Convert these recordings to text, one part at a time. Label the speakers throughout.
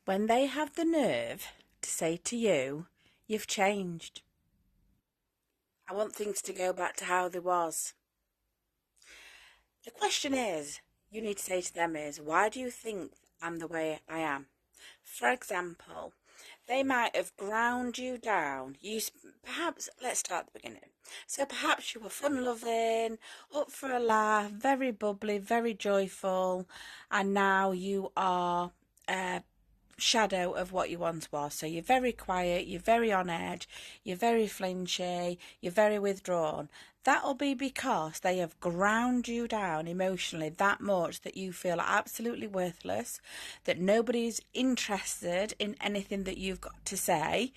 Speaker 1: when they have the nerve to say to you, you've changed. I want things to go back to how they was. The question is, you need to say to them is, why do you think I'm the way I am? For example, they might have ground you down. Perhaps, let's start at the beginning. So perhaps you were fun-loving, up for a laugh, very bubbly, very joyful, and now you are shadow of what you once was. So you're very quiet, you're very on edge, you're very flinchy, you're very withdrawn. That'll be because they have ground you down emotionally that much that you feel absolutely worthless, that nobody's interested in anything that you've got to say,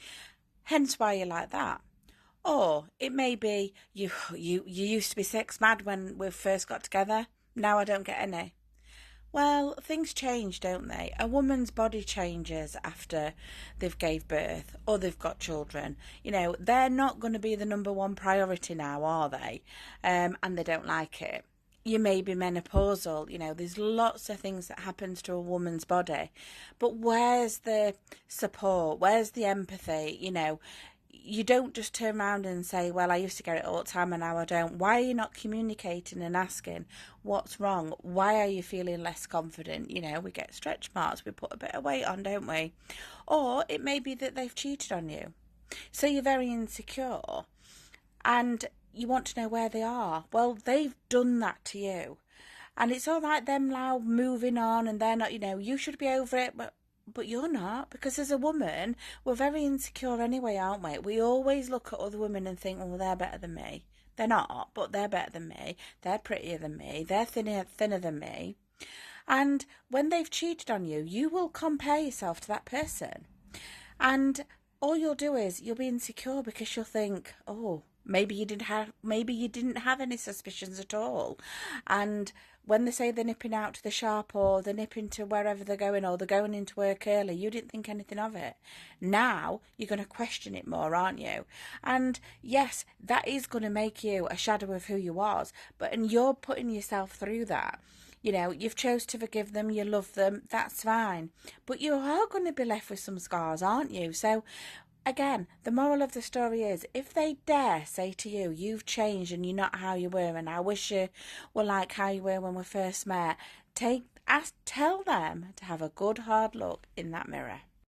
Speaker 1: hence why you're like that. Or it may be you used to be sex mad when we first got together, now I don't get any. Well, things change, don't they? A woman's body changes after they've gave birth or they've got children. They're not going to be the number one priority now, are they? And they don't like it. You may be menopausal. There's lots of things that happens to a woman's body. But where's the support? Where's the empathy? You don't just turn around and say, well, I used to get it all the time and now I don't. Why are you not communicating and asking what's wrong? Why are you feeling less confident? We get stretch marks, we put a bit of weight on, don't we? Or it may be that they've cheated on you. So you're very insecure and you want to know where they are. Well, they've done that to you. And it's all right them now moving on and they're not, you should be over it, but you're not, because as a woman, we're very insecure anyway, aren't we? We always look at other women and think, well, they're better than me. They're not, but they're better than me. They're prettier than me. They're thinner than me. And when they've cheated on you, you will compare yourself to that person. And all you'll do is you'll be insecure because you'll think, oh, maybe you didn't have any suspicions at all. And when they say they're nipping out to the shop or they're nipping to wherever they're going or they're going into work early, you didn't think anything of it. Now you're going to question it more, aren't you? And yes, that is going to make you a shadow of who you was, and you're putting yourself through that. You've chose to forgive them, you love them, that's fine. But you are going to be left with some scars, aren't you? So again, the moral of the story is, if they dare say to you, you've changed and you're not how you were, and I wish you were like how you were when we first met, tell them to have a good hard look in that mirror.